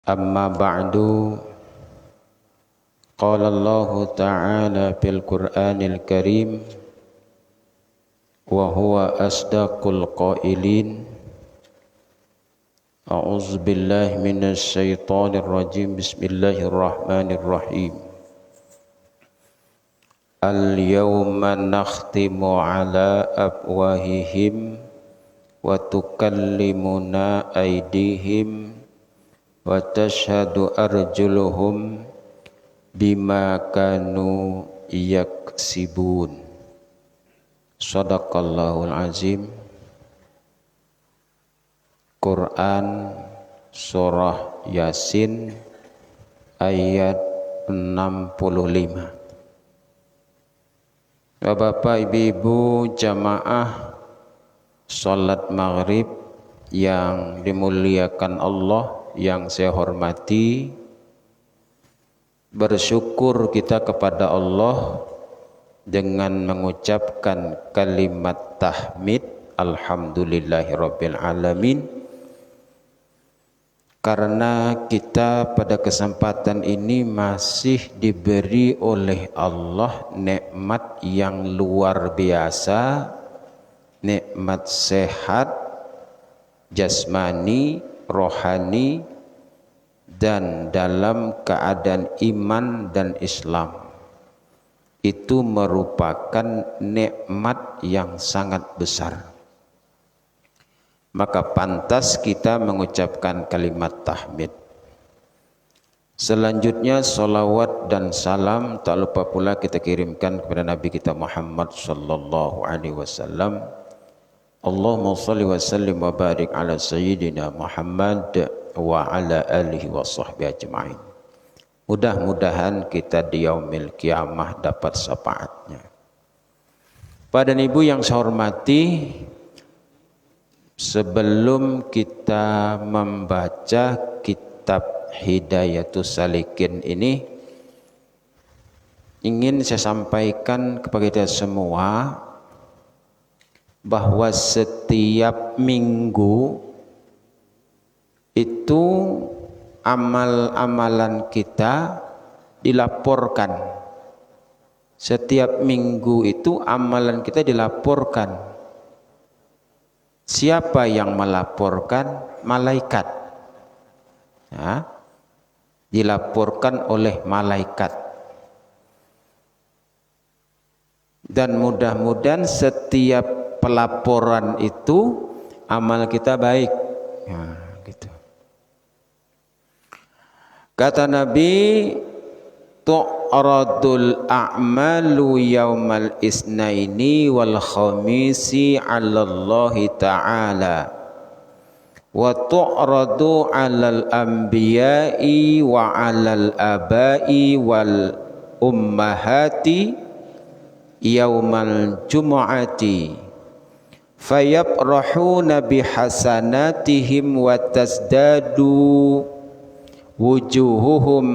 Amma ba'du, qala Allah Ta'ala fil Qur'anil Karim wa huwa asdaqul qailin. A'udzu billahi minasy syaithanir rajim. Bismillahirrahmanirrahim. Al-yawma nakhtimu ala afwahihim wa tukallimuna aydihim wa tashhadu arjuluhum bima kanu yaksibun. Shadaqallahul azim. Quran surah Yasin ayat 65. Bapak ibu jamaah salat maghrib yang dimuliakan Allah, yang saya hormati, bersyukur kita kepada Allah dengan mengucapkan kalimat tahmid alhamdulillahirabbil alamin, karena kita pada kesempatan ini masih diberi oleh Allah nikmat yang luar biasa, nikmat sehat jasmani, rohani, dan dalam keadaan iman dan Islam. Itu merupakan nikmat yang sangat besar. Maka pantas kita mengucapkan kalimat tahmid. Selanjutnya salawat dan salam tak lupa pula kita kirimkan kepada Nabi kita Muhammad sallallahu alaihi wasallam. Allahumma shalli wa sallim wa barik ala sayyidina Muhammad wa ala alihi wa sahbihi ajma'in. Mudah-mudahan kita di yaumil kiamah dapat syafaatnya. Pada ibu yang saya hormati, sebelum kita membaca kitab Hidayatus Salikin ini, ingin saya sampaikan kepada kita semua bahwa setiap minggu itu amal-amalan kita dilaporkan. Setiap minggu itu amalan kita dilaporkan. Siapa yang melaporkan? Malaikat. Ya, dilaporkan oleh malaikat. Dan mudah-mudahan setiap pelaporan itu amal kita baik. Ya, gitu. Kata Nabi, tu'radul a'malu yaumal isnaini wal khamisi 'ala Allah ta'ala wa tu'radu 'alal anbiya'i wa 'alal aba'i wal ummahati yaumal jumu'ati fayabrahuna bihasanatihim wa tasdadu wujuhuhum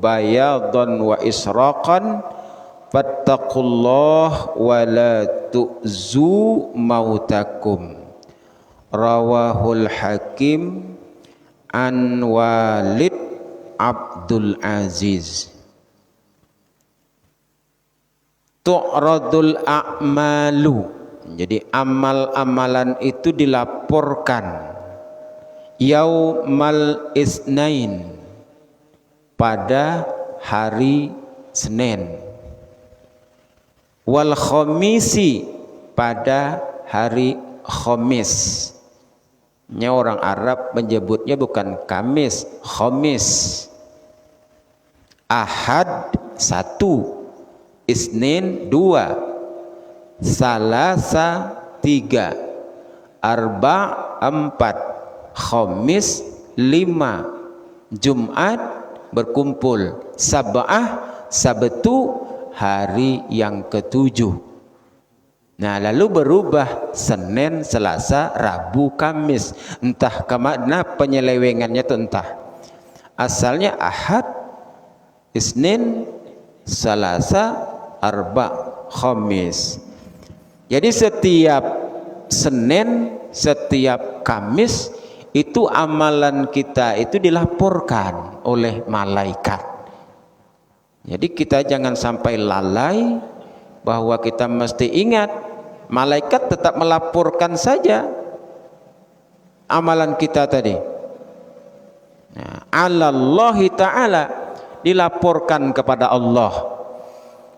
bayadan wa israqan fattaqullah wa la tu'zu mautakum. Rawahul Hakim an Walid Abdul Aziz. Tu'radul a'malu, jadi amal-amalan itu dilaporkan yaumal isnain, pada hari Senin, wal khamisi, pada hari Khamis. Nya orang Arab menyebutnya bukan Kamis, Khamis. Ahad 1, Isnin 2, Salasa 3, Arba 4, Khamis 5, Jumat berkumpul, Sab'ah, Sabtu hari yang ketujuh. Nah, lalu berubah Senin, Selasa, Rabu, Kamis. Entah kemana penyelewengannya itu, entah. Asalnya Ahad, Isnin, Selasa, Arba, Khamis. Jadi setiap Senin, setiap Kamis itu amalan kita itu dilaporkan oleh malaikat. Jadi kita jangan sampai lalai bahwa kita mesti ingat malaikat tetap melaporkan saja amalan kita tadi. Nah, alallahi ta'ala, dilaporkan kepada Allah.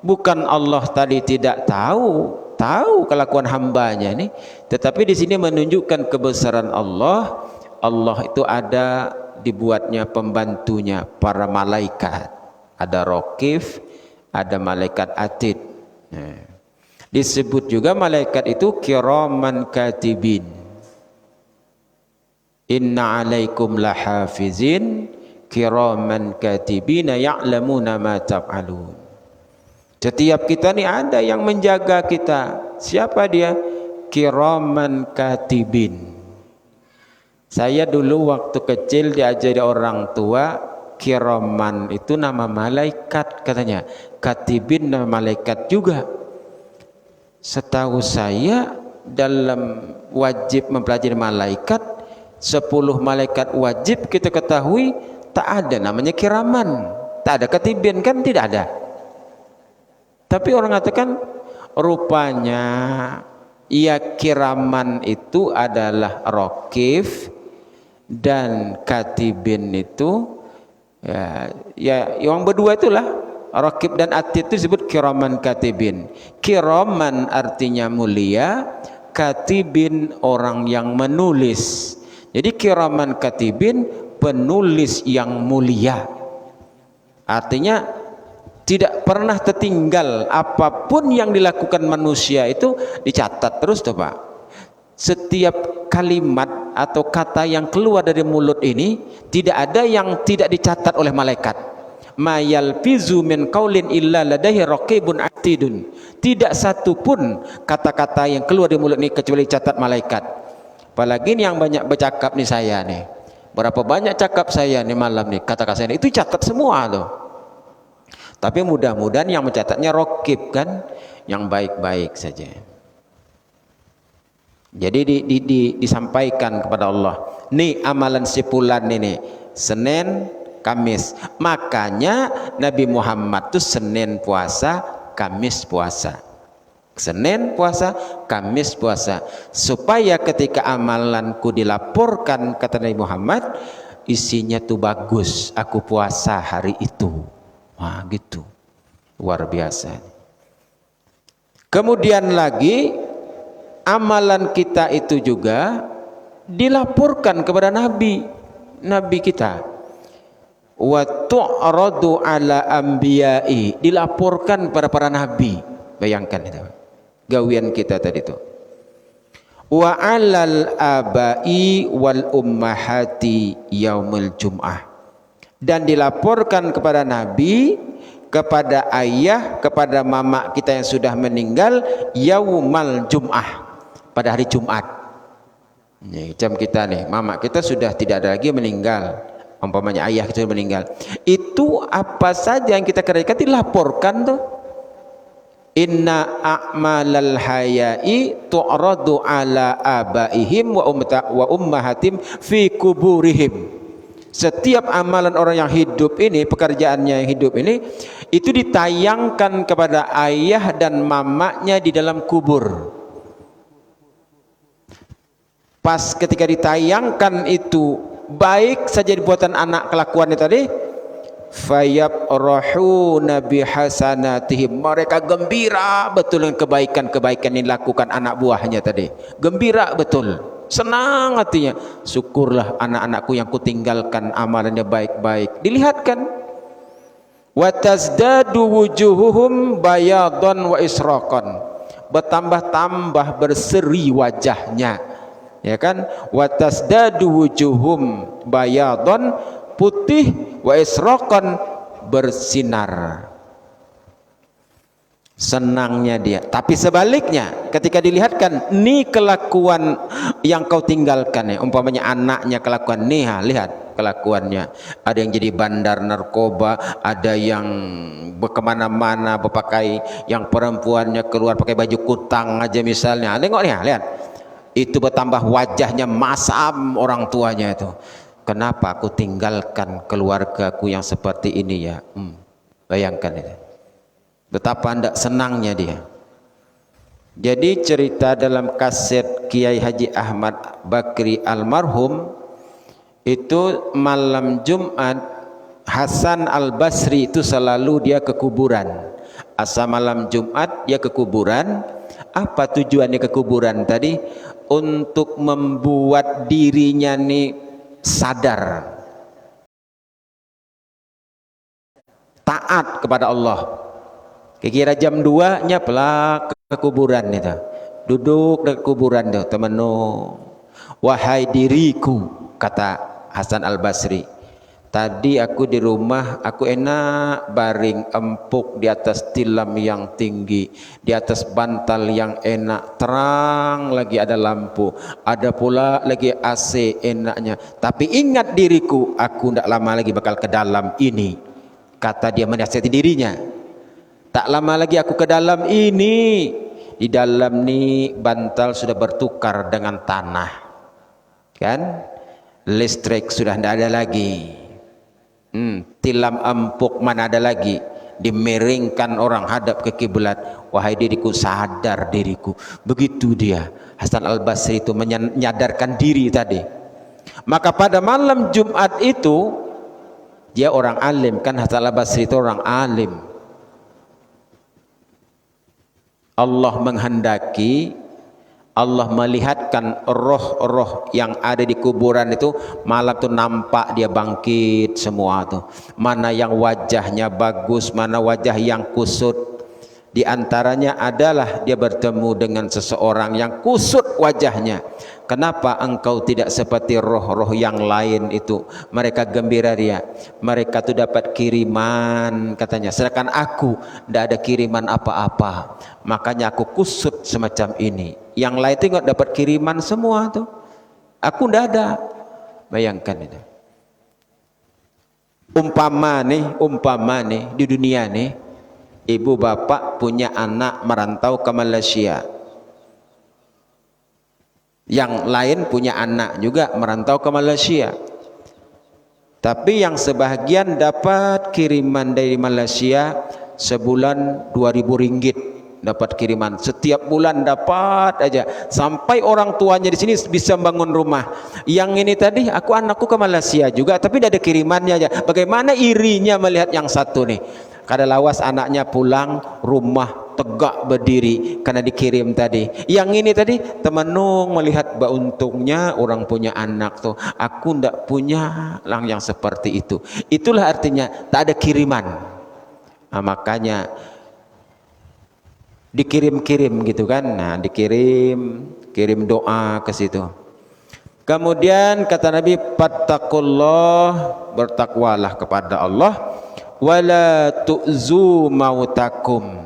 Bukan Allah tadi tidak tahu kelakuan hambanya ini, tetapi di sini menunjukkan kebesaran Allah. Allah itu ada dibuatnya pembantunya para malaikat, ada Raqib, ada malaikat Atid. Nah, disebut juga malaikat itu kiraman katibin. Inna alaikum lahafizin kiraman katibina ya'lamuna ma taf'alun. Setiap kita ni ada yang menjaga kita. Siapa dia? Kiraman katibin. Saya dulu waktu kecil diajari orang tua, kiraman itu nama malaikat katanya, katibin nama malaikat juga. Setahu saya dalam wajib mempelajari malaikat, 10 malaikat wajib kita ketahui, tak ada namanya kiraman, tak ada katibin, kan tidak ada. Tapi orang katakan rupanya ya kiraman itu adalah Raqib dan katibin itu ya yang berdua itulah Raqib dan Atid itu disebut kiraman katibin. Kiraman artinya mulia, katibin orang yang menulis. Jadi kiraman katibin penulis yang mulia. Artinya tidak pernah tertinggal apapun yang dilakukan manusia itu dicatat terus tuh Pak. Setiap kalimat atau kata yang keluar dari mulut ini tidak ada yang tidak dicatat oleh malaikat. Ma yalfizu min qaulin illa ladaihi raqibun atidun. Tidak satu pun kata-kata yang keluar dari mulut ini kecuali dicatat malaikat. Apalagi ini yang banyak bercakap nih saya nih. Berapa banyak cakap saya nih malam nih, kata-kata saya itu catat semua tuh. Tapi mudah-mudahan yang mencatatnya Raqib kan, yang baik-baik saja. Jadi disampaikan kepada Allah, nih amalan si fulan ini Senin, Kamis. Makanya Nabi Muhammad tuh Senin puasa, Kamis puasa. Senin puasa, Kamis puasa, supaya ketika amalanku dilaporkan kata Nabi Muhammad, isinya tuh bagus, aku puasa hari itu. Wah gitu, luar biasa. Kemudian lagi amalan kita itu juga dilaporkan kepada Nabi kita. Wa tu'radu ala anbiya'i, dilaporkan pada para nabi. Bayangkan itu gawian kita tadi itu. Wa 'alal abai wal ummahati yaumul jum'ah, dan dilaporkan kepada Nabi, kepada ayah, kepada mama kita yang sudah meninggal yaumal jum'ah, pada hari Jumat. Jam kita nih, mama kita sudah tidak ada lagi meninggal, umpamanya ayah kita sudah meninggal, itu apa saja yang kita kerjakan dilaporkan tuh. Inna a'malal hayai tu'radu ala abaihim wa ummahatim fi kuburihim. Setiap amalan orang yang hidup ini, pekerjaannya yang hidup ini, itu ditayangkan kepada ayah dan mamanya di dalam kubur. Pas ketika ditayangkan itu baik saja buatan anak kelakuannya tadi, fayabrahuna bihasanatihim, mereka gembira betul dengan kebaikan-kebaikan yang dilakukan anak buahnya tadi, gembira betul, senang hatinya, syukurlah anak-anakku yang kutinggalkan amalannya baik-baik. Dilihatkan wa tazdadu wujuhuhum bayadan wa israqan, bertambah-tambah berseri wajahnya, ya kan, wa tazdadu wujuhum bayadan, putih, wa israqan, bersinar, senangnya dia. Tapi sebaliknya ketika dilihatkan nih kelakuan yang kau tinggalkan, ya umpamanya anaknya kelakuan nih, lihat kelakuannya, ada yang jadi bandar narkoba, ada yang berkemana-mana berpakai, yang perempuannya keluar pakai baju kutang aja misalnya, tengok nih, lihat Itu bertambah wajahnya masam orang tuanya itu. Kenapa aku tinggalkan keluargaku yang seperti ini ya? Bayangkan itu. Betapa tidak senangnya dia. Jadi cerita dalam kaset Kiai Haji Ahmad Bakri almarhum itu malam Jumat Hasan Al-Basri itu selalu dia ke kuburan. Asal malam Jumat dia ke kuburan. Apa tujuannya ke kuburan tadi? Untuk membuat dirinya nih sadar, taat kepada Allah. Kira-kira jam 2 nya pelak ke kuburan itu, duduk di kuburan itu temenung. Wahai diriku, kata Hasan Al-Basri, tadi aku di rumah, aku enak baring empuk di atas tilam yang tinggi, di atas bantal yang enak, terang lagi ada lampu, ada pula lagi AC enaknya. Tapi ingat diriku, aku tidak lama lagi bakal ke dalam ini. Kata dia menasihati dirinya. Tak lama lagi aku ke dalam ini. Di dalam ni bantal sudah bertukar dengan tanah, kan? Listrik sudah tidak ada lagi. Tilam empuk mana ada lagi? Dimiringkan orang hadap ke kiblat. Wahai diriku, sadar diriku. Begitu dia Hasan Al-Basri itu menyadarkan diri tadi. Maka pada malam Jumat itu dia orang alim, kan Hasan Al-Basri itu orang alim. Allah menghendaki, Allah melihatkan roh-roh yang ada di kuburan itu malam itu nampak dia bangkit semua tuh. Mana yang wajahnya bagus, mana wajah yang kusut. Di antaranya adalah dia bertemu dengan seseorang yang kusut wajahnya. Kenapa engkau tidak seperti roh-roh yang lain itu? Mereka gembira dia. Mereka tuh dapat kiriman katanya. Sedangkan aku tidak ada kiriman apa-apa. Makanya aku kusut semacam ini. Yang lain itu nggak dapat kiriman semua tuh. Aku tidak ada. Bayangkan itu. Umpama nih di dunia nih, ibu bapak punya anak merantau ke Malaysia. Yang lain punya anak juga merantau ke Malaysia. Tapi yang sebahagian dapat kiriman dari Malaysia sebulan 2.000 ringgit. Dapat kiriman setiap bulan, dapat aja sampai orang tuanya di sini bisa bangun rumah. Yang ini tadi anakku ke Malaysia juga tapi tidak ada kirimannya aja. Bagaimana irinya melihat yang satu nih, kada lawas anaknya pulang rumah tegak berdiri karena dikirim tadi. Yang ini tadi temenung melihat untungnya orang punya anak tuh, aku ndak punya lang yang seperti itu. Itulah artinya tak ada kiriman. Nah, makanya dikirim-kirim gitu kan. Nah, kirim doa ke situ. Kemudian kata Nabi, fattaqullah, bertakwalah kepada Allah, wala tu'zu mautakum,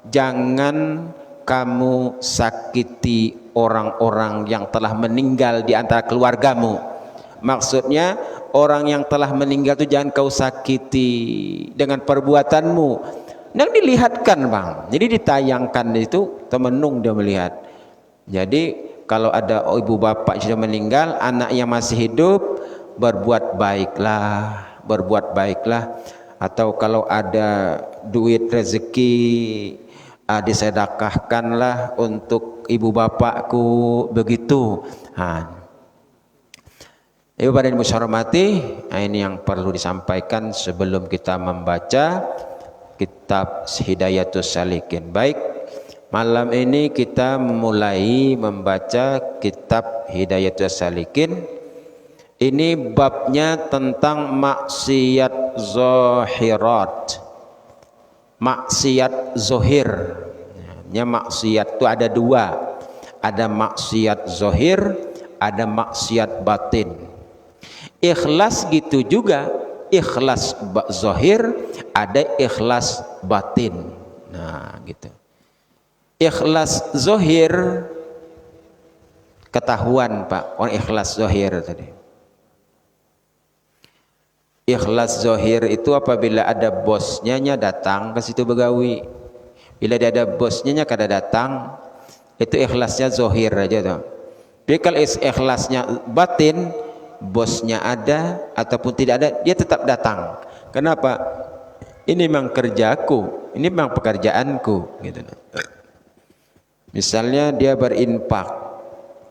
jangan kamu sakiti orang-orang yang telah meninggal di antara keluargamu. Maksudnya orang yang telah meninggal itu jangan kau sakiti dengan perbuatanmu. Yang dilihatkan bang, jadi ditayangkan itu temenung dia melihat. Jadi kalau ada ibu bapak sudah meninggal, anaknya masih hidup, berbuat baiklah. Atau kalau ada duit rezeki, disedekahkanlah untuk ibu bapakku, begitu. Ibu bapak dan ibu hormati, ini yang perlu disampaikan sebelum kita membaca kitab Hidayatus Salikin. Baik, malam ini kita mulai membaca kitab Hidayatus Salikin. Ini babnya tentang maksiat zahirat, maksiat zohir. Maksiat itu ada dua, ada maksiat zohir, ada maksiat batin. Ikhlas gitu juga, ikhlas zohir, ada ikhlas batin. Nah gitu. Ikhlas zohir ketahuan pak, orang ikhlas zohir tadi. Ikhlas zohir itu apabila ada bosnya datang ke situ begawi. Bila dia ada bosnya kada datang, itu ikhlasnya zohir aja tuh. Dia kalau ikhlasnya batin, bosnya ada ataupun tidak ada, dia tetap datang. Kenapa? Ini memang kerjaku, ini memang pekerjaanku gitu. Misalnya dia berinfak,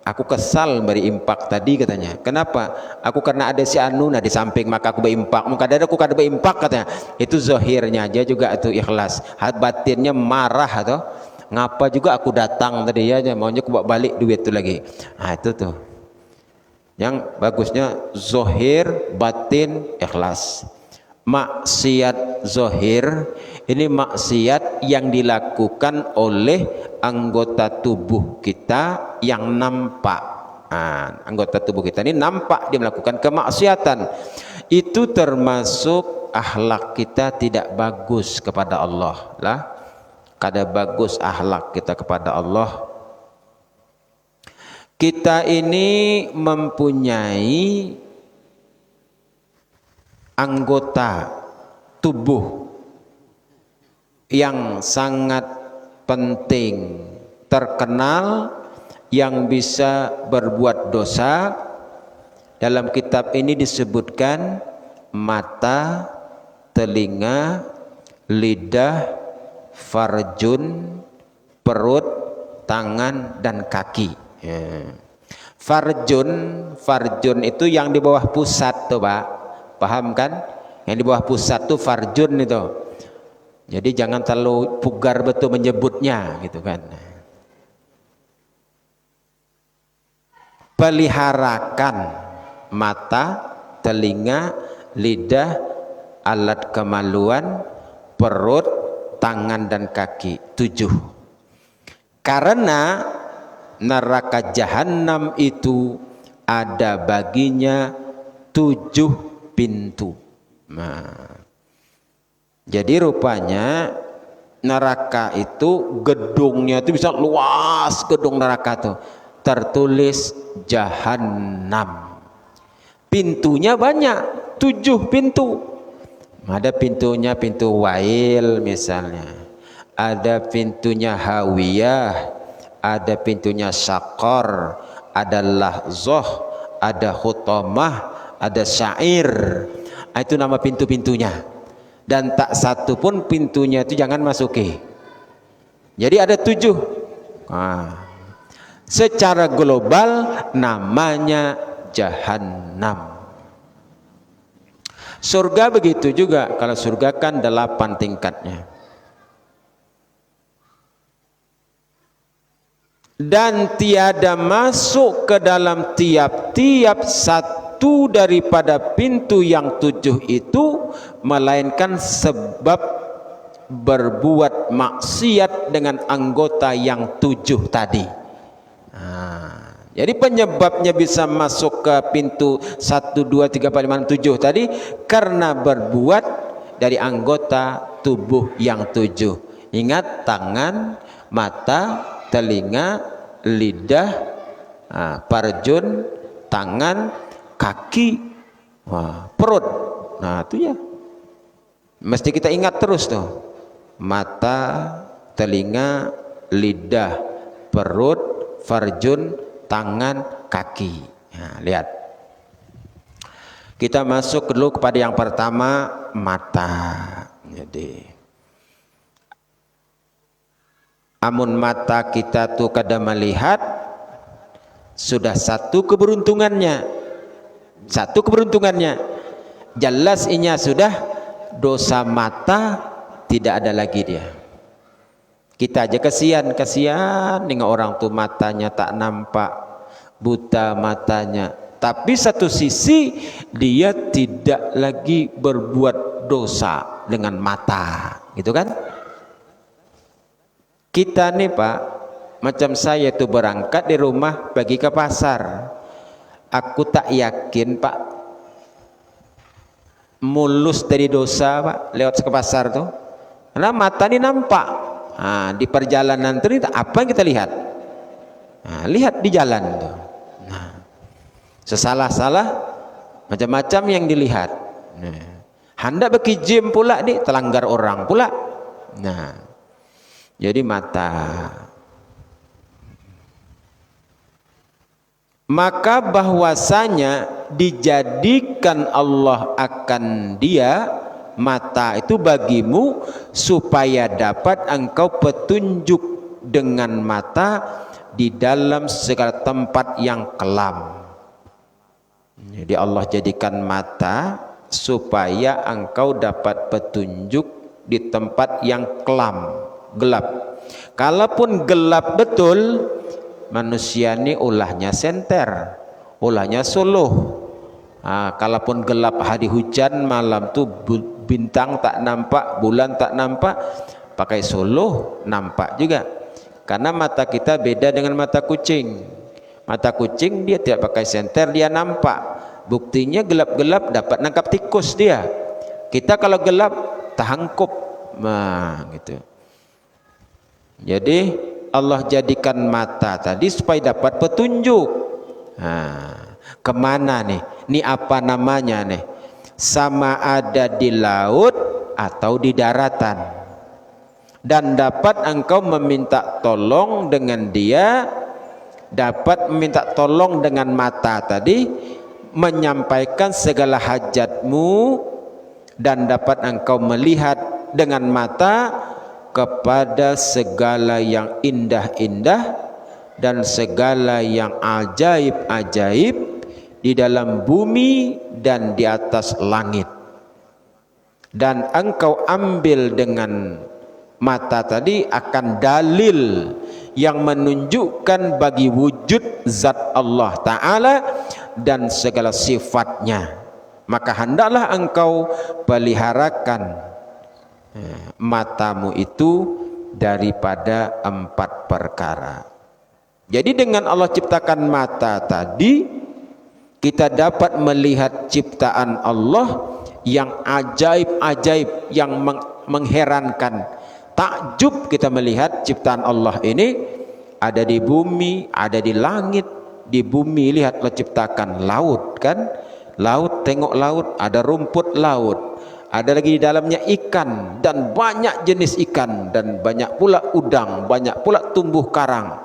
aku kesal berinfak tadi katanya. Kenapa? Aku karena ada si anu nah di samping maka aku berinfak. Maka ada aku kada berinfak katanya. Itu zahirnya aja juga itu ikhlas. Batinnya marah atau ngapa juga aku datang tadi ya, maunya aku bawa balik duit itu lagi. Nah itu tuh. Yang bagusnya zahir, batin, ikhlas. Maksiat zahir ini maksiat yang dilakukan oleh anggota tubuh kita yang nampak. Nah, anggota tubuh kita ini nampak dia melakukan kemaksiatan. Itu termasuk akhlak kita tidak bagus kepada Allah lah. Kada bagus akhlak kita kepada Allah. Kita ini mempunyai anggota tubuh yang sangat penting, terkenal, yang bisa berbuat dosa. Dalam kitab ini disebutkan mata, telinga, lidah, farjun, perut, tangan, dan kaki. Farjun itu yang di bawah pusat tuh Pak, paham kan? Yang di bawah pusat tuh farjun itu. Jadi jangan terlalu pugar betul menyebutnya gitu kan. Peliharakan mata, telinga, lidah, alat kemaluan, perut, tangan dan kaki. 7. Karena neraka jahanam itu ada baginya 7 pintu. Nah, jadi rupanya neraka itu gedungnya itu bisa luas, gedung neraka tuh tertulis jahanam. Pintunya banyak, 7 pintu. Ada pintunya pintu wail misalnya, ada pintunya hawiyah, ada pintunya syaqar, ada lahzah, ada hutamah, ada syair. Itu nama pintu-pintunya. Dan tak satu pun pintunya itu jangan masuki. Jadi ada 7. Secara global namanya jahanam. Surga begitu juga. Kalau surga kan 8 tingkatnya. Dan tiada masuk ke dalam tiap-tiap satu daripada pintu yang 7 itu melainkan sebab berbuat maksiat dengan anggota yang 7 tadi. Jadi penyebabnya bisa masuk ke pintu 1, 2, 3, 4, 5, 7 tadi karena berbuat dari anggota tubuh yang 7. Ingat, tangan, mata, telinga, lidah, parjun, tangan, kaki, perut. Nah itu ya mesti kita ingat terus tuh. Mata, telinga, lidah, perut, farjun, tangan, kaki. Nah, lihat. Kita masuk dulu kepada yang pertama, mata. Jadi amun mata kita tuh kada melihat, sudah satu keberuntungannya. Jelas inya sudah dosa mata tidak ada lagi dia. Kita aja kasihan dengan orang tuh matanya tak nampak, buta matanya. Tapi satu sisi dia tidak lagi berbuat dosa dengan mata, gitu kan? Kita nih Pak, macam saya tuh berangkat di rumah pergi ke pasar. Aku tak yakin Pak mulus dari dosa Pak lewat ke pasar tuh. Karena mata ini nampak. Di perjalanan itu apa yang kita lihat? Lihat di jalan tuh. Sesalah-salah macam-macam yang dilihat. Hendak bagi gym pula nih, telanggar orang pula. Jadi mata. maka bahwasanya dijadikan Allah akan dia mata itu bagimu supaya dapat engkau petunjuk dengan mata di dalam segala tempat yang kelam. Jadi Allah jadikan mata supaya engkau dapat petunjuk di tempat yang kelam, gelap. Kalaupun gelap betul, manusia ini ulahnya senter, ulahnya suluh. Kalaupun gelap hari hujan, malam tuh bintang tak nampak, bulan tak nampak, pakai suluh nampak juga. Karena mata kita beda dengan mata kucing. Mata kucing dia tidak pakai senter, dia nampak. Buktinya gelap-gelap dapat nangkap tikus dia. Kita kalau gelap tahangkup, gitu. Jadi Allah jadikan mata tadi supaya dapat petunjuk. Kemana nih? Ini apa namanya nih? Sama ada di laut atau di daratan. Dan dapat engkau meminta tolong dengan dia, dapat meminta tolong dengan mata tadi, menyampaikan segala hajatmu, dan dapat engkau melihat dengan mata kepada segala yang indah-indah dan segala yang ajaib-ajaib di dalam bumi dan di atas langit. Dan engkau ambil dengan mata tadi akan dalil yang menunjukkan bagi wujud zat Allah Ta'ala dan segala sifatnya. Maka hendaklah engkau peliharakan matamu itu daripada 4 perkara. Jadi dengan Allah ciptakan mata tadi, kita dapat melihat ciptaan Allah yang ajaib-ajaib, yang mengherankan. Takjub kita melihat ciptaan Allah ini, ada di bumi, ada di langit. Di bumi lihatlah ciptakan laut, kan? Laut, tengok laut, ada rumput laut, ada lagi di dalamnya ikan dan banyak jenis ikan, dan banyak pula udang, banyak pula tumbuh karang,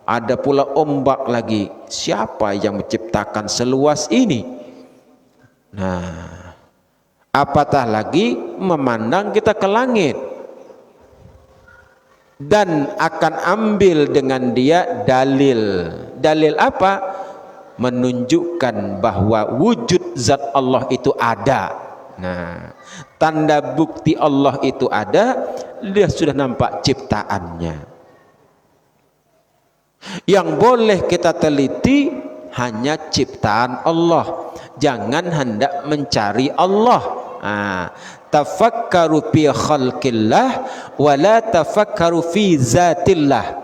ada pula ombak lagi. Siapa yang menciptakan seluas ini? Nah, apatah lagi memandang kita ke langit. Dan akan ambil dengan dia dalil. Dalil apa? Menunjukkan bahwa wujud zat Allah itu ada. Nah, tanda bukti Allah itu ada, dia sudah nampak ciptaannya. Yang boleh kita teliti hanya ciptaan Allah. Jangan hendak mencari Allah. Tafakkaru fi khalqillah wa la tafakkaru fi zatillah.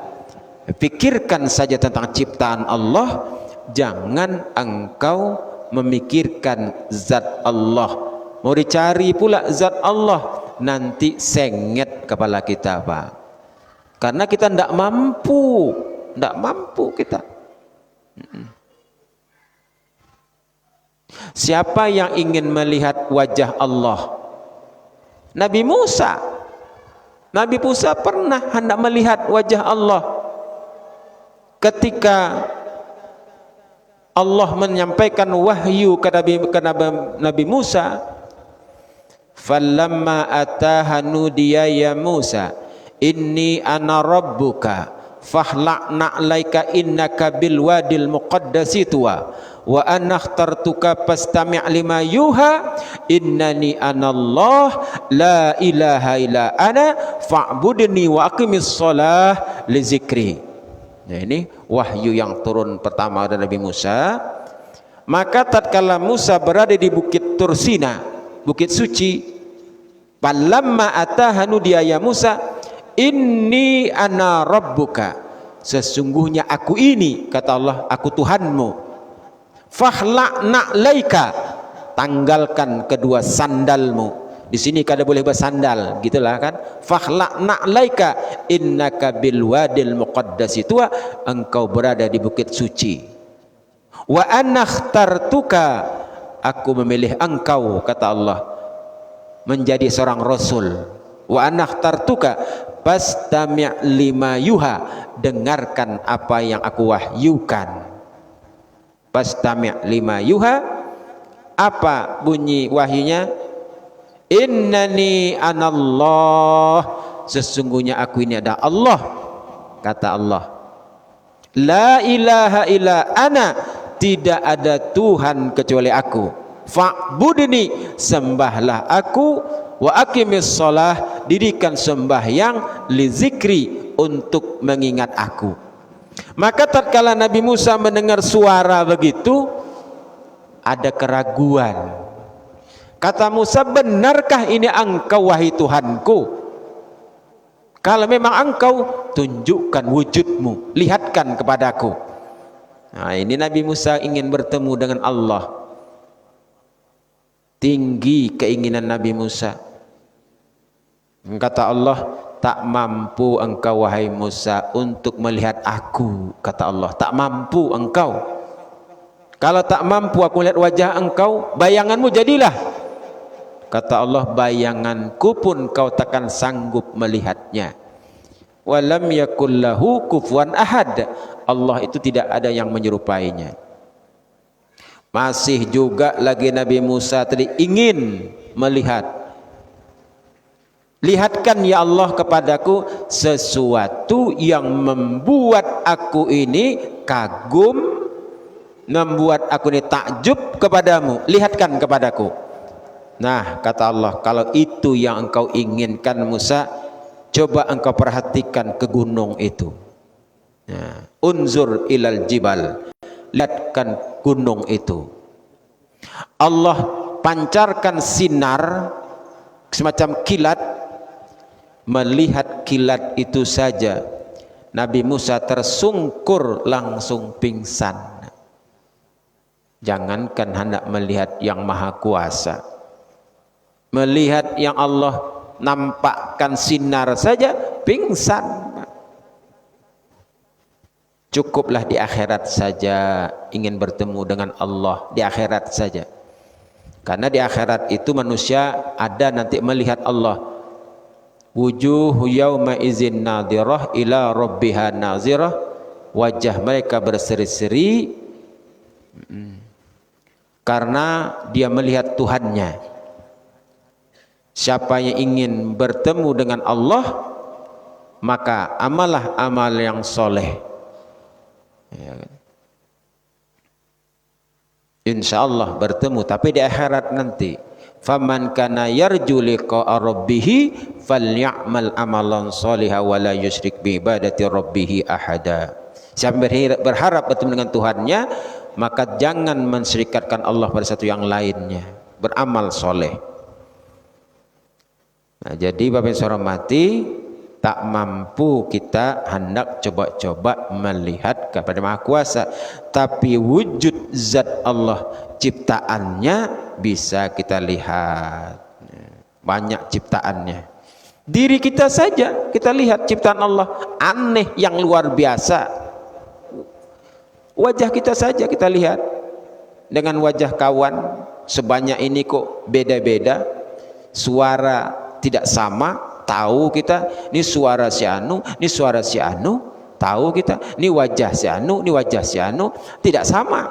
Pikirkan saja tentang ciptaan Allah, jangan engkau memikirkan zat Allah. Mau dicari pula zat Allah, nanti sengit kepala kita, Pak. Karena kita tidak mampu kita. Siapa yang ingin melihat wajah Allah? Nabi Musa pernah hendak melihat wajah Allah ketika Allah menyampaikan wahyu ke Nabi Musa. Falamma ataha nudiya ya Musa inni ana rabbuka fahla'na alaika innaka bil wadil muqaddasi tuwa wa ana akhtartuka fastami' lima yuha innani anallah la ilaha illa ana fa'budni wa aqimis shalah li zikri. Nah, ini wahyu yang turun pertama dari Nabi Musa. Maka tatkala Musa berada di bukit Tursina, bukit suci, falamma ataha nudiya ya Musa inni ana rabbuka, sesungguhnya aku ini, kata Allah, aku Tuhanmu. Fahla'na laika, tanggalkan kedua sandalmu. Di sini kada boleh bersandal, gitulah kan? Fahla'na laika innaka bil wadil muqaddasi tuwa, engkau berada di bukit suci. Wa anakhtartuka, aku memilih engkau, kata Allah, menjadi seorang rasul. Wa anakhtartuka fastami' lima yuha, dengarkan apa yang aku wahyukan. Fastami' lima yuha. Apa bunyi wahyunya? Innani anallah, sesungguhnya aku ini ada Allah. Kata Allah, la ilaha illa ana, tidak ada Tuhan kecuali aku. Fa'budni, sembahlah aku. Wa aqimis shalah, dirikan sembahyang, li zikri, untuk mengingat aku. Maka tatkala Nabi Musa mendengar suara begitu, ada keraguan. Kata Musa, benarkah ini engkau wahai Tuhanku? Kalau memang engkau, tunjukkan wujudmu, lihatkan kepadaku. Nah, ini Nabi Musa ingin bertemu dengan Allah. Tinggi keinginan Nabi Musa. Kata Allah, tak mampu engkau wahai Musa untuk melihat aku. Kata Allah, tak mampu engkau. Kalau tak mampu aku lihat wajah engkau, bayanganmu jadilah. Kata Allah, bayanganku pun kau takkan sanggup melihatnya. Walam yakul lahu kufuwan ahad. Allah itu tidak ada yang menyerupainya. Masih juga lagi Nabi Musa tadi ingin melihat. Lihatkan ya Allah kepadaku sesuatu yang membuat aku ini kagum, membuat aku ini takjub kepadamu. Lihatkan kepadaku. Nah, kata Allah, kalau itu yang engkau inginkan Musa, coba engkau perhatikan ke gunung itu. Nah, unzur ilal jibal, lihatkan gunung itu. Allah pancarkan sinar semacam kilat. Melihat kilat itu saja Nabi Musa tersungkur, langsung pingsan. Jangankan hendak melihat yang maha kuasa, melihat yang Allah nampakkan sinar saja pingsan. Cukuplah di akhirat saja ingin bertemu dengan Allah, di akhirat saja. Karena di akhirat itu manusia ada nanti melihat Allah. Wujuhu yawma izin nadhirah ila rabbiha nazirah, wajah mereka berseri-seri karena dia melihat Tuhannya. Siapa yang ingin bertemu dengan Allah, maka amalah amal yang soleh. Insya Allah bertemu, tapi di akhirat nanti. Faman kana yarju liqa'a rabbih falyamal amalan sholihan wa la yusyrik bi ibadati rabbih ahada. Siapa berharap bertemu dengan Tuhannya, maka jangan mensyirikatkan Allah pada satu yang lainnya, beramal soleh. Nah, jadi Bapak Ibu hormati, tak mampu kita hendak coba-coba melihat kepada Maha Kuasa, tapi wujud zat Allah, ciptaannya bisa kita lihat. Banyak ciptaannya. Diri kita saja kita lihat ciptaan Allah, aneh yang luar biasa. Wajah kita saja kita lihat dengan wajah kawan sebanyak ini kok beda-beda, suara tidak sama, tahu kita ini suara si anu, ini suara si anu, tahu kita ini wajah si anu, ini wajah si anu, tidak sama.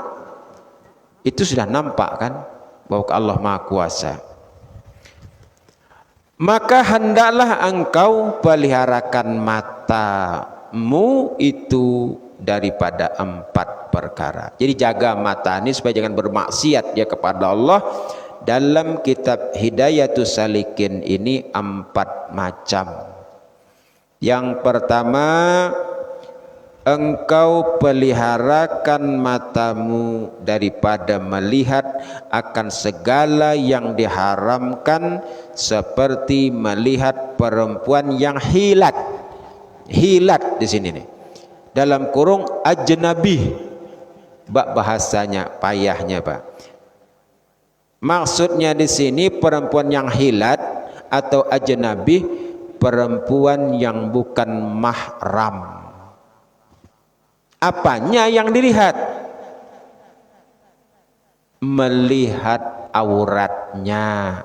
Itu sudah nampak kan bahwa Allah Maha Kuasa. Maka hendaklah engkau peliharakan matamu itu daripada 4 perkara. Jadi jaga mata ini supaya jangan bermaksiat ya kepada Allah. Dalam kitab Hidayatus Salikin ini 4 macam. Yang pertama, engkau peliharakan matamu daripada melihat akan segala yang diharamkan, seperti melihat perempuan yang hilat. Hilat di sini nih. Dalam kurung ajnabi. Bahasanya payahnya, Pak. Maksudnya di sini perempuan yang hilat atau ajnabi, perempuan yang bukan mahram. Apanya yang dilihat? Melihat auratnya.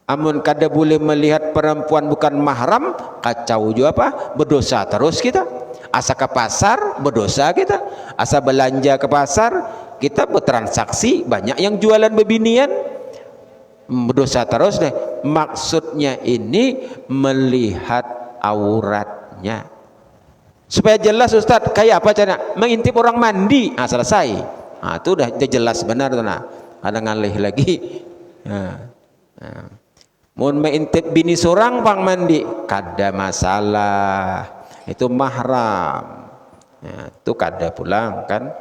Amun kada boleh melihat perempuan bukan mahram, kacau juga apa? Berdosa terus kita. Asa ke pasar berdosa kita, asa belanja ke pasar kita bertransaksi, banyak yang jualan bebinian, berdosa terus deh. Maksudnya ini melihat auratnya supaya jelas. Ustadz, kayak apa caranya? Mengintip orang mandi, selesai. Itu udah jelas benar tuh. Ada ngalih lagi. Mau mengintip bini seorang pang mandi, kada masalah, itu mahram. Itu kada pulang kan.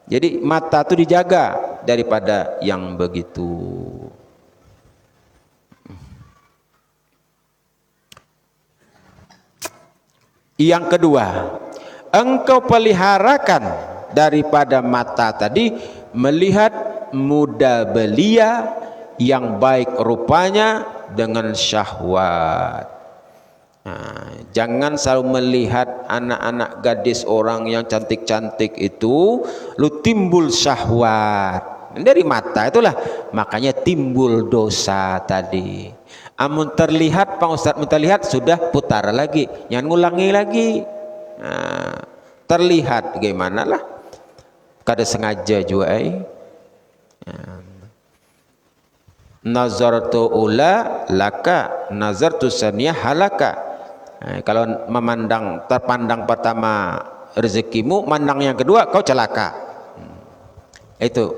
Jadi mata itu dijaga daripada yang begitu. Yang kedua, engkau peliharakan daripada mata tadi melihat muda belia yang baik rupanya dengan syahwat. Jangan selalu melihat anak-anak gadis orang yang cantik-cantik itu lu timbul syahwat dari mata, itulah makanya timbul dosa tadi. Amun terlihat Pak Ustadz, terlihat sudah putar lagi, jangan ngulangi lagi. Terlihat gimana lah, kada sengaja juga. Nazartu ula laka, nazartu saniyah halaka. Kalau memandang, terpandang pertama rezekimu, mandang yang kedua kau celaka. Itu.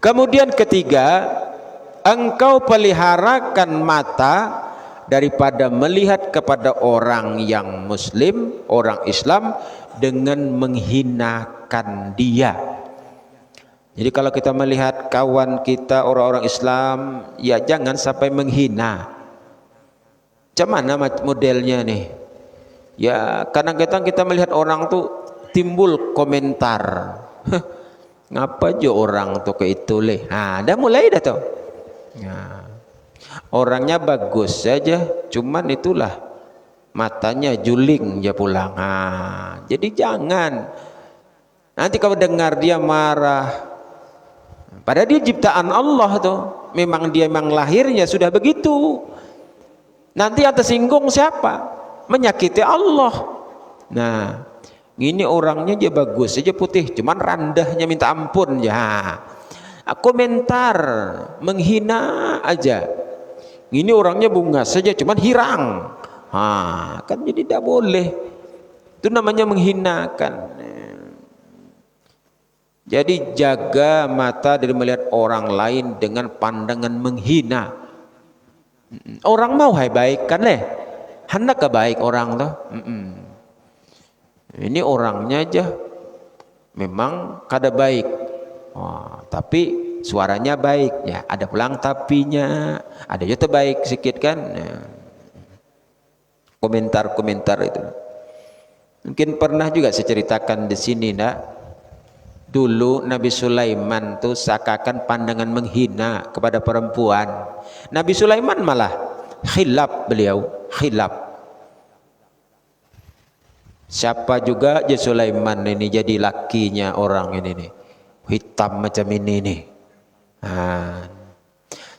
Kemudian ketiga, engkau peliharakan mata daripada melihat kepada orang yang muslim, orang Islam dengan menghinakan dia. Jadi kalau kita melihat kawan kita orang-orang Islam, ya jangan sampai menghina. Macam mana modelnya nih? Ya kadang-kadang kita melihat orang tuh timbul komentar. Ngapa aja orang tuh ke itu leh? Dah mulai dah tuh. Orangnya bagus saja, cuman itulah matanya juling dia pulang. Jadi jangan. Nanti kalau dengar dia marah. Padahal dia ciptaan Allah tuh. Memang dia memang lahirnya sudah begitu. Nanti yang tersinggung siapa? Menyakiti Allah. Nah, ini orangnya aja bagus aja putih, cuman randahnya minta ampun ya. Komentar menghina aja. Ini orangnya bunga saja, cuman hirang. Kan jadi tidak boleh. Itu namanya menghinakan. Jadi jaga mata dari melihat orang lain dengan pandangan menghina. Orang mau hai baik kan leh, hendak ke baik orang tuh. Ini orangnya aja memang kada baik, tapi suaranya baik ya. Ada pulang tapinya, ada juga baik sedikit kan. Komentar-komentar itu. Mungkin pernah juga saya ceritakan di sini, nak. Dulu Nabi Sulaiman tuh seakan pandangan menghina kepada perempuan. Nabi Sulaiman malah khilaf, beliau khilaf. Siapa juga je Sulaiman ini jadi lakinya orang ini nih, hitam macam ini nih.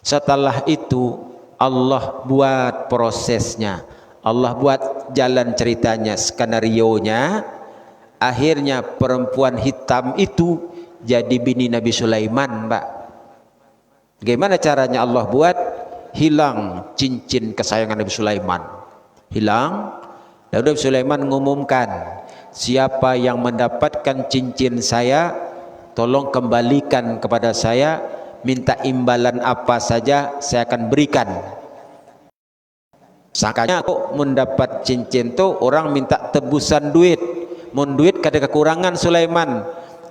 Setelah itu Allah buat prosesnya, Allah buat jalan ceritanya, skenarionya. Akhirnya perempuan hitam itu jadi bini Nabi Sulaiman, Mbak. Bagaimana caranya Allah buat? Hilang cincin kesayangan Nabi Sulaiman. Hilang. Lalu Nabi Sulaiman mengumumkan, siapa yang mendapatkan cincin saya, tolong kembalikan kepada saya, minta imbalan apa saja saya akan berikan. Sangkanya kok mendapat cincin tuh orang minta tebusan duit. Mun duit kada kekurangan Sulaiman.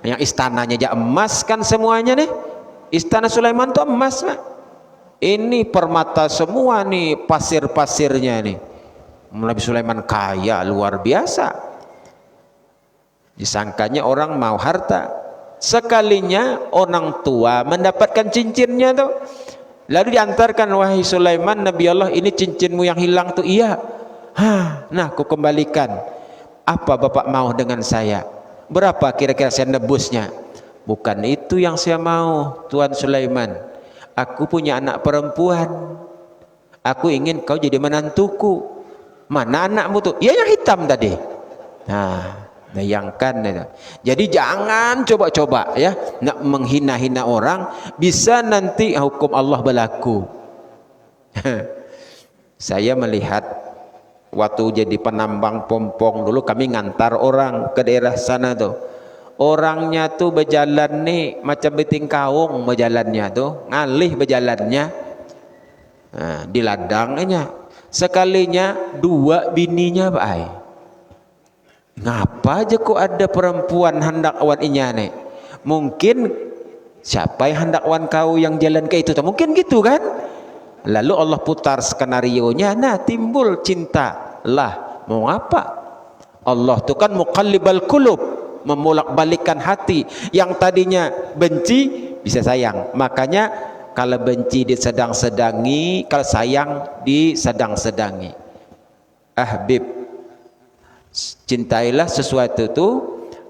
Yang istananya aja emas kan semuanya nih. Istana Sulaiman tuh emas, Pak. Ini permata semua nih, pasir-pasirnya nih. Nabi Sulaiman kaya luar biasa. Disangkanya orang mau harta. Sekalinya orang tua mendapatkan cincinnya tuh, lalu diantarkan, wahai Sulaiman, Nabi Allah, ini cincinmu yang hilang tuh. Iya. Nah, aku kembalikan. Apa bapak mau dengan saya? Berapa kira-kira saya nebusnya? Bukan itu yang saya mau, Tuan Sulaiman. Aku punya anak perempuan. Aku ingin kau jadi menantuku. Mana anakmu tuh? Ya yang hitam tadi. Nah, Bayangkan itu. Jadi jangan coba-coba ya nak menghina-hina orang, bisa nanti hukum Allah berlaku. Saya melihat waktu jadi penambang pompong dulu, kami ngantar orang ke daerah sana tuh. Orangnya tuh berjalan nih macam beting kaung, berjalannya tuh ngalih berjalannya. Nah, di ladangnya sekalinya 2 bininya Pak Ai. Ngapa aja kok ada perempuan hendak wan inya nih? Mungkin siapa yang hendak wan kau yang jalan ke itu? Mungkin gitu kan? Lalu Allah putar skenario nya, nah timbul cinta lah. Mau apa? Allah tuh kan muqallibal qulub, membolak-balikkan hati. Yang tadinya benci bisa sayang. Makanya kalau benci disedang-sedangi, kalau sayang disedang-sedangi. Ahbib, cintailah sesuatu itu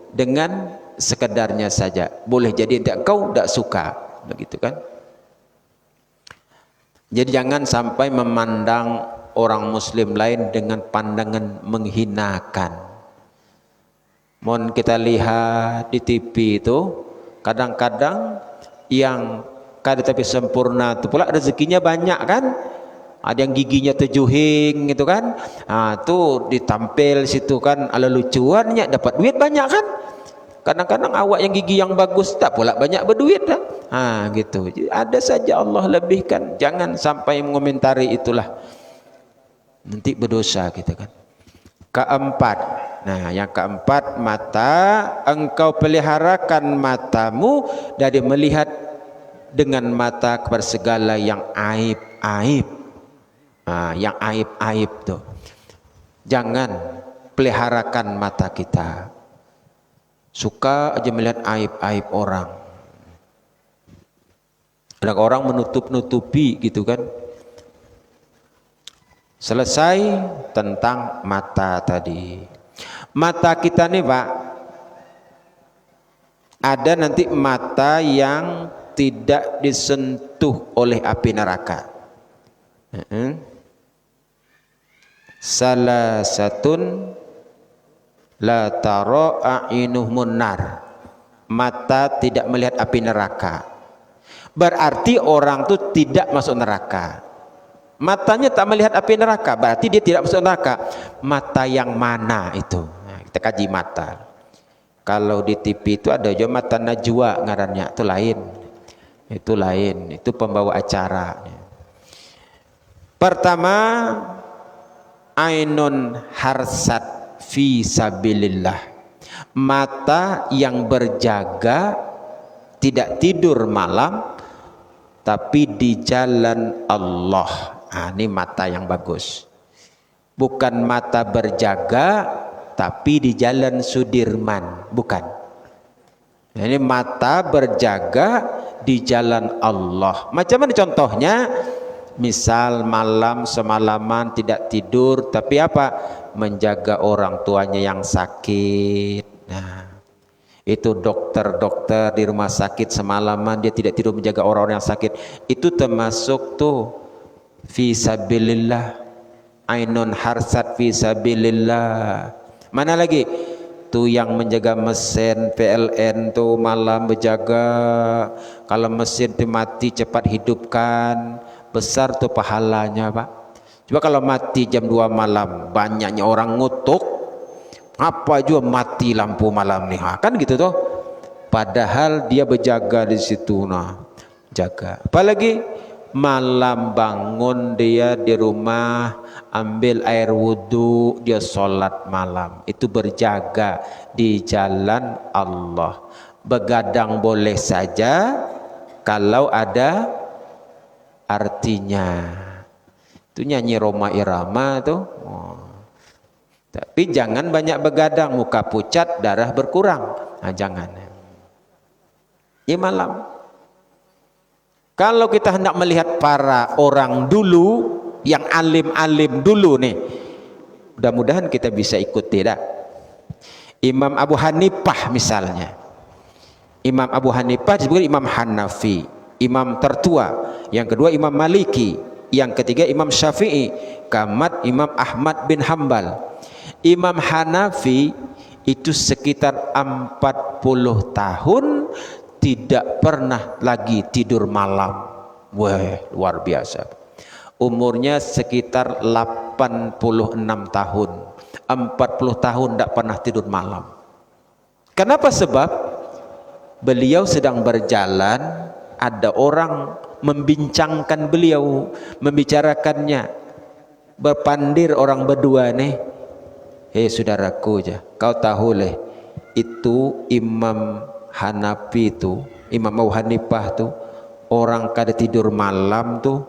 dengan sekedarnya saja. Boleh jadi kau tidak suka, begitu kan? Jadi jangan sampai memandang orang muslim lain dengan pandangan menghinakan. Mohon kita lihat di TV itu, kadang-kadang yang kada tapi sempurna itu pula rezekinya banyak kan? Ada yang giginya 7 hing gitu kan, tuh ditampil situ kan, ala lucuannya dapat duit banyak kan. Kadang-kadang awak yang gigi yang bagus tak pula banyak berduit dah. Gitu. Jadi ada saja Allah lebihkan. Jangan sampai mengomentari itulah, nanti berdosa kita kan. Keempat, nah yang keempat, mata. Engkau peliharakan matamu dari melihat dengan mata kepada segala yang aib-aib. Yang aib-aib tuh jangan peliharakan mata kita. Suka aja melihat aib-aib orang. Ada orang menutup-nutupi gitu kan. Selesai tentang mata tadi. Mata kita nih Pak, ada nanti mata yang tidak disentuh oleh api neraka. Salah satun la tara a'yunuhum nar. Mata tidak melihat api neraka. Berarti orang itu tidak masuk neraka. Matanya tak melihat api neraka, berarti dia tidak masuk neraka. Mata yang mana itu? Nah, kita kaji mata. Kalau di TV itu ada juga mata najwa ngarannya, itu lain. Itu lain, itu pembawa acara. Pertama, ainun harsat fi sabilillah. Mata yang berjaga, tidak tidur malam, tapi di jalan Allah. Ini mata yang bagus. Bukan mata berjaga, tapi di jalan Sudirman. Bukan. Ini mata berjaga di jalan Allah. Macam mana contohnya? Misal malam semalaman tidak tidur, tapi apa? Menjaga orang tuanya yang sakit. Nah, itu dokter-dokter di rumah sakit semalaman dia tidak tidur menjaga orang-orang yang sakit. Itu termasuk tuh fi sabilillah. Ainun harsat fi sabilillah. Mana lagi? Tuh yang menjaga mesin PLN tuh malam berjaga. Kalau mesin itu mati cepat hidupkan. Besar tuh pahalanya Pak. Coba kalau mati jam 2 malam, banyaknya orang ngutuk, apa juga mati lampu malam nih, kan gitu tuh. Padahal dia berjaga di situ, nah jaga. Apalagi malam bangun dia di rumah, ambil air wudhu, dia sholat malam, itu berjaga di jalan Allah. Begadang boleh saja kalau ada artinya. Itu nyanyi Roma Irama tuh. Tapi jangan banyak begadang, muka pucat, darah berkurang. Jangan. Ya malam. Kalau kita hendak melihat para orang dulu, yang alim-alim dulu nih, mudah-mudahan kita bisa ikuti dah. Imam Abu Hanifah misalnya. Imam Abu Hanifah disebut Imam Hanafi, imam tertua. Yang kedua Imam Maliki, yang ketiga Imam Syafi'i, keempat Imam Ahmad bin Hambal. Imam Hanafi itu sekitar 40 tahun tidak pernah lagi tidur malam. Wah, luar biasa. Umurnya sekitar 86 tahun. 40 tahun tidak pernah tidur malam. Kenapa? Sebab beliau sedang berjalan, ada orang membincangkan beliau, membicarakannya, berpandir orang berdua nih. Hei saudaraku aja, kau tahu leh, itu Imam Hanafi itu, Imam Abu Hanifah tuh, orang kada tidur malam tuh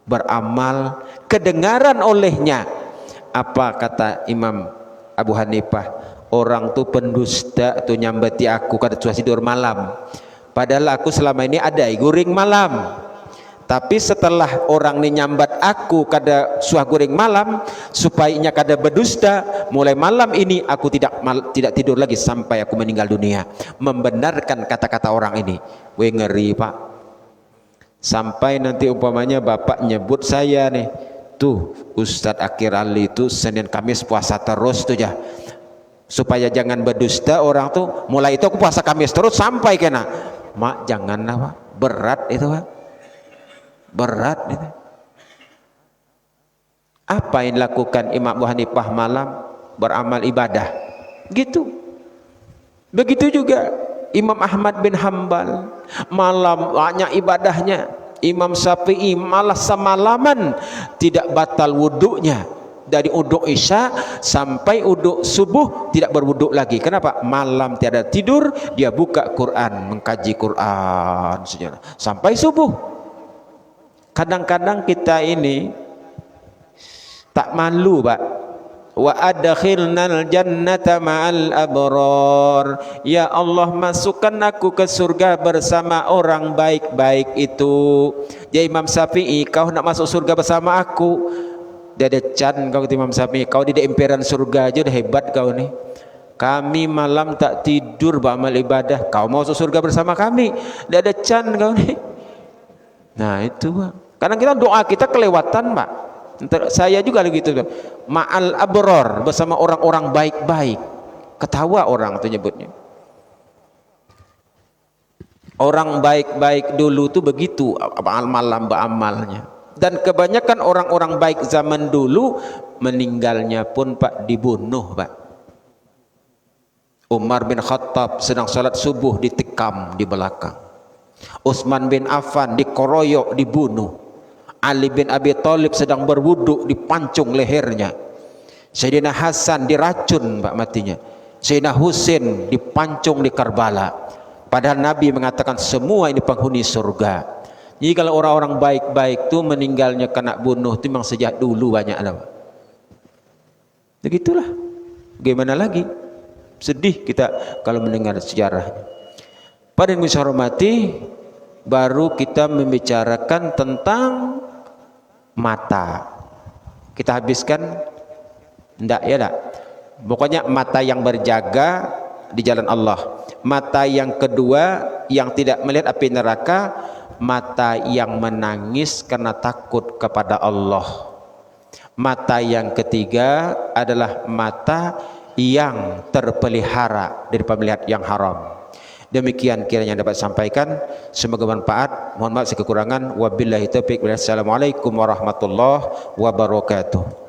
beramal, kedengaran olehnya. Apa kata Imam Abu Hanifah? Orang tuh pendusta tuh nyambati aku kada suah tidur malam. Padahal aku selama ini ada guring malam. Tapi setelah orang ini nyambat aku kada suah goreng malam, supaya kada berdusta, mulai malam ini aku tidak tidur lagi sampai aku meninggal dunia. Membenarkan kata-kata orang ini. Weh, ngeri Pak. Sampai nanti umpamanya bapak nyebut saya nih, tuh Ustadz Akir Ali itu Senin Kamis puasa terus tuh ya, supaya jangan berdusta orang tuh. Mulai itu aku puasa Kamis terus sampai kena. Mak jangan Pak, berat itu Pak. Berat itu. Apa yang dilakukan Imam Abu Hanifah malam? Beramal ibadah gitu. Begitu juga Imam Ahmad bin Hambal, malam banyak ibadahnya. Imam Syafi'i malah semalaman tidak batal wuduknya, dari wuduk Isya sampai wuduk subuh tidak berwuduk lagi. Kenapa? Malam tiada tidur, dia buka Quran, mengkaji Quran sampai subuh. Kadang-kadang kita ini tak malu Pak. Wa adkhilnal jannata ma'al abrar. Ya Allah, masukkan aku ke surga bersama orang baik-baik itu. Ya Imam Syafi'i, kau nak masuk surga bersama aku? Dia ada can kau Imam Syafi'i, kau di emperan surga aja udah hebat kau nih. Kami malam tak tidur beramal ibadah, kau mau masuk surga bersama kami? Dia ada can kau nih. Nah itu Pak. Kadang kita doa kita kelewatan Pak. Saya juga begitu. Ma'al abror, bersama orang-orang baik-baik. Ketawa orang itu nyebutnya. Orang baik-baik dulu tuh begitu malam beramalnya. Dan kebanyakan orang-orang baik zaman dulu meninggalnya pun Pak dibunuh Pak. Umar bin Khattab sedang salat subuh ditikam di belakang. Utsman bin Affan dikeroyok dibunuh. Ali bin Abi Thalib sedang berwudu dipancung lehernya. Sayyidina Hasan diracun Pak matinya. Sayyidina Husain dipancung di Karbala. Padahal Nabi mengatakan semua ini penghuni surga. Jadi kalau orang-orang baik-baik itu meninggalnya kena bunuh itu memang sejak dulu banyak lah. Begitulah. Bagaimana lagi? Sedih kita kalau mendengar sejarahnya. Pada yang saya hormati, baru kita membicarakan tentang mata. Kita habiskan enggak ya enggak? Pokoknya mata yang berjaga di jalan Allah. Mata yang kedua yang tidak melihat api neraka, mata yang menangis karena takut kepada Allah. Mata yang ketiga adalah mata yang terpelihara dari melihat yang haram. Demikian kiranya dapat sampaikan, semoga bermanfaat. Mohon maaf kekurangan. Wabillahi taufiq. Wassalamualaikum warahmatullahi wabarakatuh.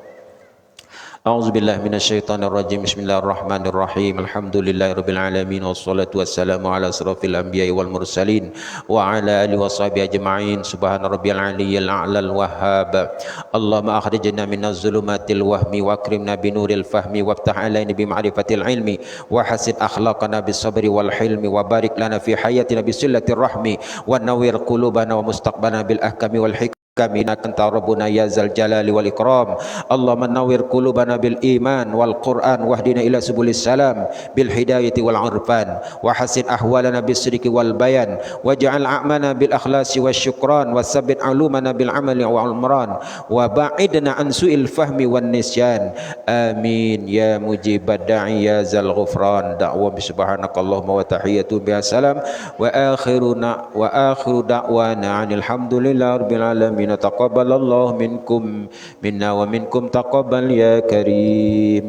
A'udzubillahi minasyaitonirrajim. Bismillahirrahmanirrahim. Alhamdulillahirabbil alamin wassalatu wassalamu ala asrofil anbiya'i wal mursalin wa ala alihi washabihi ajma'in. Subhana rabbiyal aliyyil a'lal wahhab. Allahumma akhrijna minaz zulumatil wahmi wa akrimna binuril fahmi waftah alaina bi ma'rifatil ilmi wa hasin akhlaqana bis sabri wal hilmi wa barik lana fi hayatina bi sillatir rahmi wa nawwir qulubana wa mustaqbalana bil ahkami wal hikmah. Kami nakanta rabbuna ya zal jalali wal ikram. Allahumma nawwir qulubana bil iman wal quran wahdina ila subulis salam bil hidayati wal urfan wa hasin ahwalana bis sidqi wal bayan waj'al a'mana bil akhlasi wasyukran wasabbit alumana bil amali wal umran wa ba'idna an su'il fahmi wan nisyan. Amin ya mujibad da'i ya zal ghufran. Da'wa subhanakallahumma wa tahiyyatu bi salam wa akhiru da'wana alhamdulillahi rabbil alamin. Taqabbalallahu minkum minna wa minkum taqabbal ya karim.